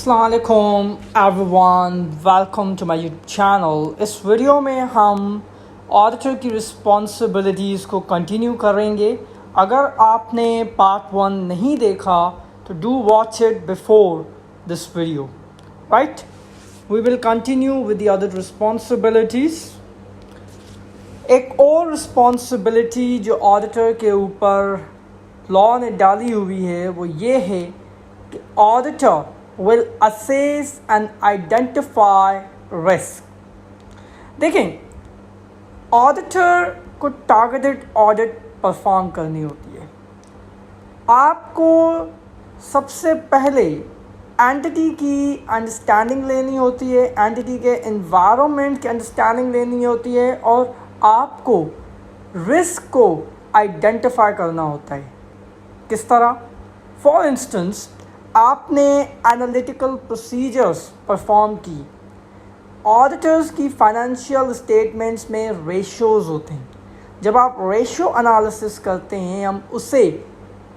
अस्सलामुअलैकुम everyone, welcome to my YouTube channel. इस video में हम ऑडिटर की रिस्पॉन्सिबिलिटीज़ को कंटिन्यू करेंगे। अगर आपने पार्ट 1 नहीं देखा तो do watch it before this video, right. We will continue with the other responsibilities. एक और रिस्पॉन्सिबिलिटी जो ऑडिटर के ऊपर लॉ ने डाली हुई है वो ये है कि auditor will assess and identify risk। देखें, ऑडिटर को टारगेटेड ऑडिट परफॉर्म करनी होती है। आपको सबसे पहले एंटिटी की अंडरस्टैंडिंग लेनी होती है, एंटिटी के एनवायरनमेंट की अंडरस्टैंडिंग लेनी होती है और आपको रिस्क को आइडेंटिफाई करना होता है। किस तरह? फॉर इंस्टेंस, आपने एनालिटिकल प्रोसीजर्स परफॉर्म की। ऑडिटर्स की फाइनेंशियल स्टेटमेंट्स में रेशियोज़ होते हैं। जब आप रेशियो एनालिसिस करते हैं हम उसे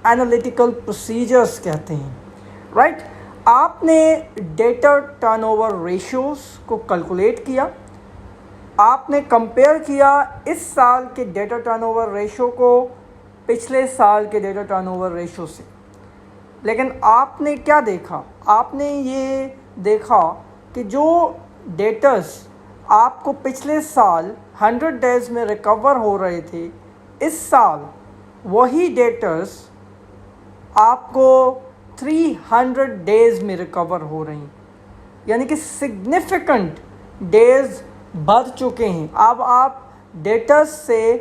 एनालिटिकल प्रोसीजर्स कहते हैं, राइट। आपने डेटा टर्नओवर रेशियोज़ को कैलकुलेट किया, आपने कंपेयर किया इस साल के डेटा टर्नओवर रेशियो को पिछले साल के डेटा टर्नओवर रेशियो से। लेकिन आपने क्या देखा? आपने ये देखा कि जो डेटर्स आपको पिछले साल 100 डेज़ में रिकवर हो रहे थे, इस साल वही डेटर्स आपको 300 डेज़ में रिकवर हो रही हैं। यानी कि सिग्निफिकेंट डेज़ बढ़ चुके हैं। अब आप डेटर्स से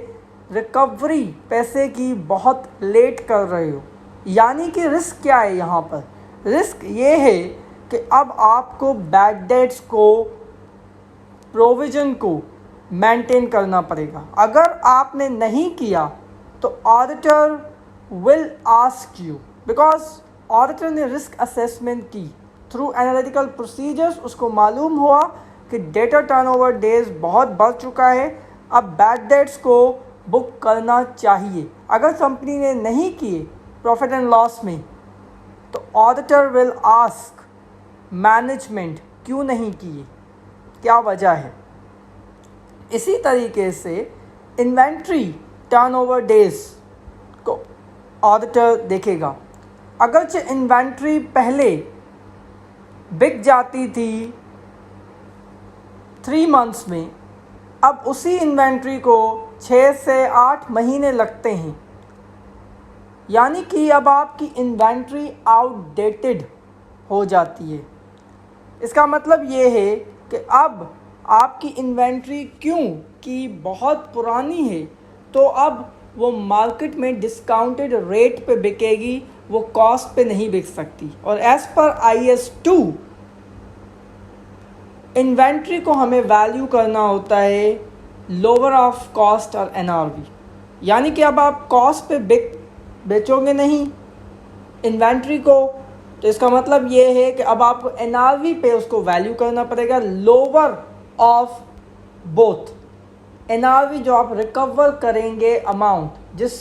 रिकवरी पैसे की बहुत लेट कर रहे हो। यानी कि रिस्क क्या है यहाँ पर? रिस्क ये है कि अब आपको बैड डेट्स को, प्रोविज़न को मेंटेन करना पड़ेगा। अगर आपने नहीं किया तो auditor will ask you, because auditor ने रिस्क असेसमेंट की थ्रू एनालिटिकल प्रोसीजर्स। उसको मालूम हुआ कि डेटा टर्नओवर डेज बहुत बढ़ चुका है, अब बैड डेट्स को बुक करना चाहिए। अगर कंपनी ने नहीं किए प्रॉफिट एंड लॉस में तो ऑडिटर विल आस्क मैनेजमेंट क्यों नहीं किए, क्या वजह है। इसी तरीके से इन्वेंट्री टर्नओवर डेज को ऑडिटर देखेगा। अगरचे इन्वेंट्री पहले बिक जाती थी 3 मंथ्स में, अब उसी इन्वेंट्री को 6 से 8 महीने लगते हैं। यानी कि अब आपकी इन्वेंट्री आउटडेटेड हो जाती है। इसका मतलब ये है कि अब आपकी इन्वेंट्री क्यों कि बहुत पुरानी है, तो अब वो मार्केट में डिस्काउंटेड रेट पे बिकेगी, वो कॉस्ट पे नहीं बिक सकती। और एज़ पर IS2 इन्वेंट्री को हमें वैल्यू करना होता है लोअर ऑफ कॉस्ट और NRV। यानी कि अब आप कॉस्ट पे बेचोगे नहीं इन्वेंट्री को, तो इसका मतलब ये है कि अब आपको NRV पे उसको वैल्यू करना पड़ेगा लोअर ऑफ बोथ। NRV जो आप रिकवर करेंगे अमाउंट, जिस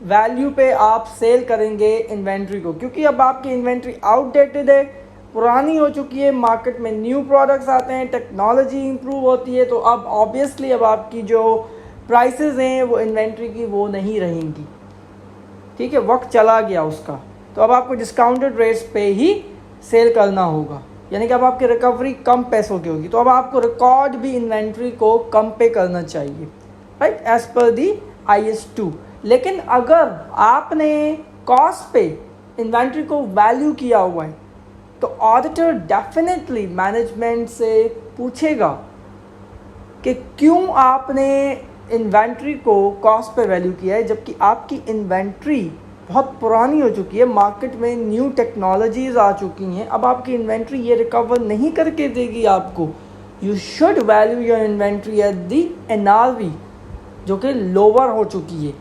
वैल्यू पे आप सेल करेंगे इन्वेंट्री को, क्योंकि अब आपकी इन्वेंट्री आउटडेटेड है, पुरानी हो चुकी है। मार्केट में न्यू प्रोडक्ट्स आते हैं, टेक्नोलॉजी इंप्रूव होती है, तो अब ऑब्वियसली अब आपकी जो प्राइसेस हैं वो इन्वेंट्री की वो नहीं रहेंगी। ठीक है, वक्त चला गया उसका, तो अब आपको डिस्काउंटेड रेट्स पे ही सेल करना होगा। यानी कि अब आपकी रिकवरी कम पैसों की होगी, तो अब आपको रिकॉर्ड भी इन्वेंट्री को कम पे करना चाहिए, राइट, एज पर दी IS2। लेकिन अगर आपने कॉस्ट पे इन्वेंट्री को वैल्यू किया हुआ है तो ऑडिटर डेफिनेटली मैनेजमेंट से पूछेगा कि क्यों आपने इन्वेंट्री को कॉस्ट पे वैल्यू किया है, जबकि आपकी इन्वेंट्री बहुत पुरानी हो चुकी है, मार्केट में न्यू टेक्नोलॉजीज़ आ चुकी हैं। अब आपकी इन्वेंट्री ये रिकवर नहीं करके देगी आपको। You should value your inventory at the NRV जो कि लोअर हो चुकी है,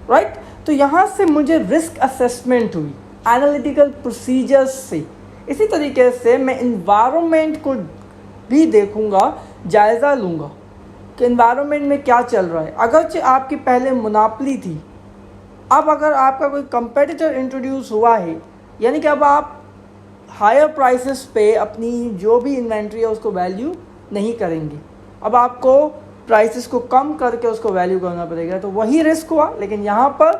राइट। तो यहाँ से मुझे रिस्क असेसमेंट हुई एनालिटिकल प्रोसीजर्स से। इसी तरीके से मैं इन्वायरमेंट को भी देखूँगा, जायज़ा लूँगा कि इन्वायरमेंट में क्या चल रहा है। अगरचे आपकी पहले मोनोपोली थी, अब अगर आपका कोई कंपेटिटर इंट्रोड्यूस हुआ है, यानी कि अब आप हायर प्राइसेस पे अपनी जो भी इन्वेंट्री है उसको वैल्यू नहीं करेंगे। अब आपको प्राइसेस को कम करके उसको वैल्यू करना पड़ेगा, तो वही रिस्क हुआ। लेकिन यहाँ पर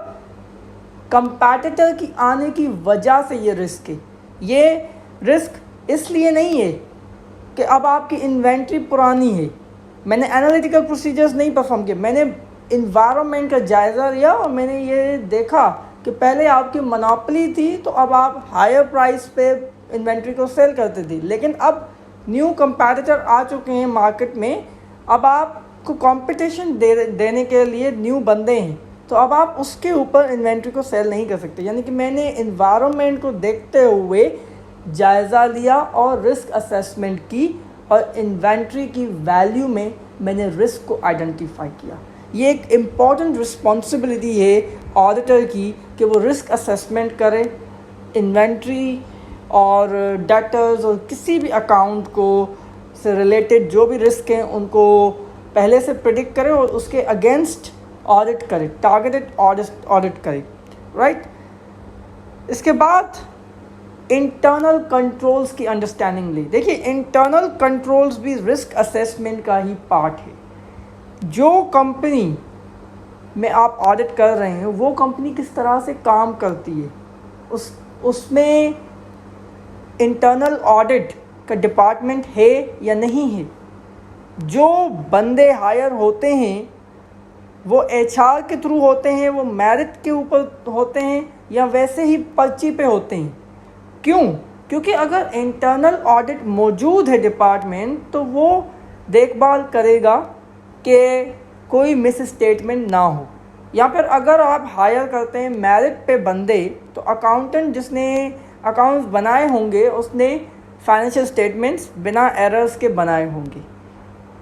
कंपैटिटर की आने की वजह से ये रिस्क है। ये रिस्क इसलिए नहीं है कि अब आपकी इन्वेंट्री पुरानी है, मैंने एनालिटिकल प्रोसीजर्स नहीं परफॉर्म किए, मैंने इन्वायरमेंट का जायज़ा लिया और मैंने ये देखा कि पहले आपकी मोनोपोली थी तो अब आप हायर प्राइस पे इन्वेंट्री को सेल करते थे, लेकिन अब न्यू कंपैटिटर आ चुके हैं मार्केट में, अब आपको कंपटीशन देने के लिए न्यू बंदे हैं, तो अब आप उसके ऊपर इन्वेंट्री को सेल नहीं कर सकते। यानी कि मैंने इन्वायरमेंट को देखते हुए जायज़ा लिया और रिस्क असेसमेंट की और इन्वेंट्री की वैल्यू में मैंने रिस्क को आइडेंटिफाई किया। ये एक इम्पॉर्टेंट रिस्पॉन्सिबिलिटी है ऑडिटर की कि वो रिस्क असेसमेंट करे, इन्वेंट्री और डेटर्स और किसी भी अकाउंट को से रिलेटेड जो भी रिस्क हैं उनको पहले से प्रिडिक्ट करे और उसके अगेंस्ट ऑडिट करे, टारगेटेड ऑडिट करे, राइट। इसके बाद इंटरनल कंट्रोल्स की अंडरस्टैंडिंग ली। देखिए, इंटरनल कंट्रोल्स भी रिस्क असेसमेंट का ही पार्ट है। जो कंपनी में आप ऑडिट कर रहे हैं वो कंपनी किस तरह से काम करती है, उसमें इंटरनल ऑडिट का डिपार्टमेंट है या नहीं है। जो बंदे हायर होते हैं वो एचआर के थ्रू होते हैं, वो मेरिट के ऊपर होते हैं या वैसे ही पर्ची पे होते हैं। क्यों? क्योंकि अगर इंटरनल ऑडिट मौजूद है डिपार्टमेंट तो वो देखभाल करेगा कि कोई मिस स्टेटमेंट ना हो। या फिर अगर आप हायर करते हैं मेरिट पे बंदे, तो अकाउंटेंट जिसने अकाउंट्स बनाए होंगे उसने फाइनेंशियल स्टेटमेंट्स बिना एरर्स के बनाए होंगे।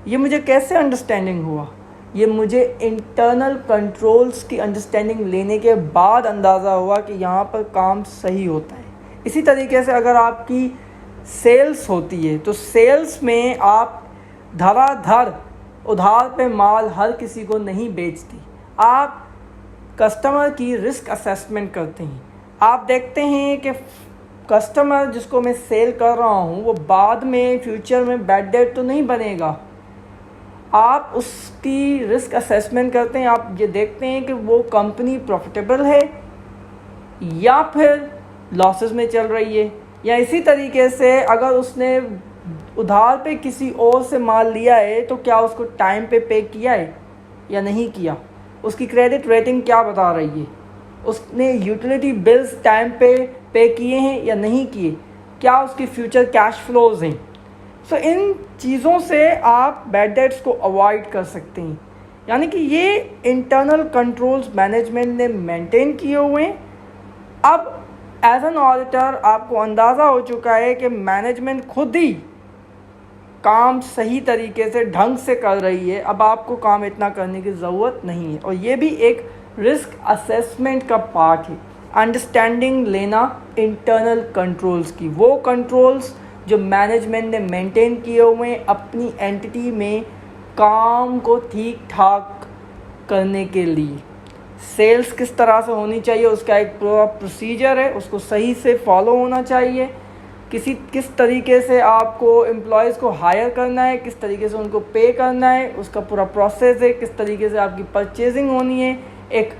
ये मुझे कैसे अंडरस्टैंडिंग हुआ? ये मुझे इंटरनल कंट्रोल्स की अंडरस्टैंडिंग लेने के बाद अंदाज़ा हुआ कि यहाँ पर काम सही होता है। इसी तरीके से अगर आपकी सेल्स होती है तो सेल्स में आप धड़ाधड़ उधार पे माल हर किसी को नहीं बेचती, आप कस्टमर की रिस्क असेसमेंट करते हैं। आप देखते हैं कि कस्टमर जिसको मैं सेल कर रहा हूँ वो बाद में फ्यूचर में बैड डेट तो नहीं बनेगा। आप उसकी रिस्क असेसमेंट करते हैं, आप ये देखते हैं कि वो कंपनी प्रॉफिटेबल है या फिर लॉसेस में चल रही है। या इसी तरीके से अगर उसने उधार पे किसी और से माल लिया है तो क्या उसको टाइम पे किया है या नहीं किया, उसकी क्रेडिट रेटिंग क्या बता रही है, उसने यूटिलिटी बिल्स टाइम पे किए हैं या नहीं किए, क्या उसकी फ्यूचर कैश फ्लोज हैं। सो इन चीज़ों से आप बैड डेट्स को अवॉइड कर सकते हैं। यानी कि ये इंटरनल कंट्रोल्स मैनेजमेंट ने मेंटेन किए हुए हैं। अब एज एन ऑडिटर आपको अंदाज़ा हो चुका है कि मैनेजमेंट खुद ही काम सही तरीके से ढंग से कर रही है, अब आपको काम इतना करने की ज़रूरत नहीं है। और ये भी एक रिस्क असेसमेंट का पार्ट है, अंडरस्टैंडिंग लेना इंटरनल कंट्रोल्स की, वो कंट्रोल्स जो मैनेजमेंट ने मेंटेन किए हुए हैं अपनी एंटिटी में काम को ठीक ठाक करने के लिए। सेल्स किस तरह से होनी चाहिए उसका एक पूरा प्रोसीजर है, उसको सही से फॉलो होना चाहिए। किस तरीके से आपको एम्प्लॉयज़ को हायर करना है, किस तरीके से उनको पे करना है, उसका पूरा प्रोसेस है। किस तरीके से आपकी परचेजिंग होनी है, एक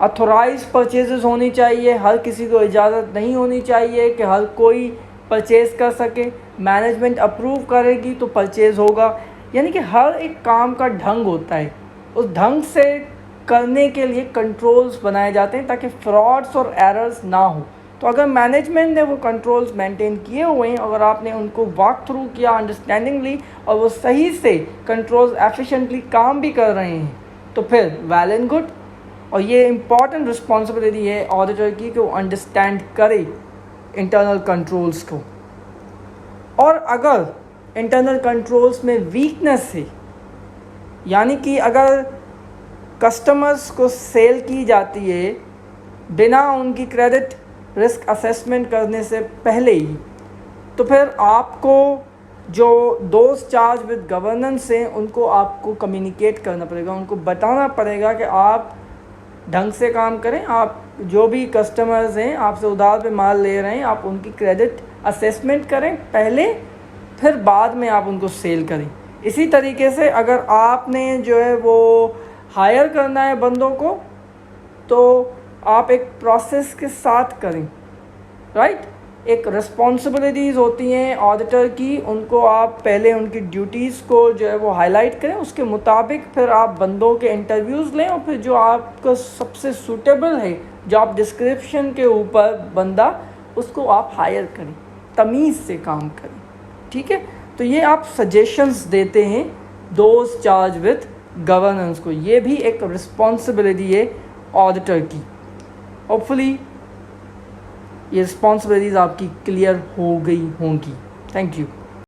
ऑथोराइज परचेजेस होनी चाहिए, हर किसी को इजाज़त नहीं होनी चाहिए कि हर कोई परचेज़ कर सके। मैनेजमेंट अप्रूव करेगी तो परचेज़ होगा। यानी कि हर एक काम का ढंग होता है, उस ढंग से करने के लिए कंट्रोल्स बनाए जाते हैं ताकि फ्रॉड्स और एरर्स ना हो। तो अगर मैनेजमेंट ने वो कंट्रोल्स मेंटेन किए हुए हैं, अगर आपने उनको वॉक थ्रू किया, अंडरस्टैंडिंग ली और वो सही से कंट्रोल्स एफिशिएंटली काम भी कर रहे हैं, तो फिर वेल एंड गुड। और ये इम्पॉर्टेंट रिस्पॉन्सिबिलिटी है ऑडिटर की कि वो अंडरस्टैंड करे इंटरनल कंट्रोल्स को। और अगर इंटरनल कंट्रोल्स में वीकनेस है, यानी कि अगर कस्टमर्स को सेल की जाती है बिना उनकी क्रेडिट रिस्क असेसमेंट करने से पहले ही, तो फिर आपको जो दोस्त चार्ज विद गवर्नेंस हैं उनको आपको कम्युनिकेट करना पड़ेगा, उनको बताना पड़ेगा कि आप ढंग से काम करें। आप जो भी कस्टमर्स हैं आपसे उधार पे माल ले रहे हैं, आप उनकी क्रेडिट असेसमेंट करें पहले, फिर बाद में आप उनको सेल करें। इसी तरीके से अगर आपने जो है वो हायर करना है बंदों को, तो आप एक प्रोसेस के साथ करें, राइट। एक रिस्पॉन्सिबिलिटीज़ होती हैं ऑडिटर की, उनको आप पहले उनकी ड्यूटीज़ को जो है वो हाईलाइट करें, उसके मुताबिक फिर आप बंदों के इंटरव्यूज़ लें और फिर जो आपका सबसे सूटेबल है जॉब डिस्क्रिप्शन के ऊपर बंदा, उसको आप हायर करें, तमीज़ से काम करें, ठीक है। तो ये आप सजेशंस देते हैं दोज चार्ज विथ गवर्नेंस को, ये भी एक रिस्पॉन्सिबिलिटी है ऑडिटर की। होपफुली ये रिस्पॉन्सिबिलिटीज़ आपकी क्लियर हो गई होंगी। Thank you.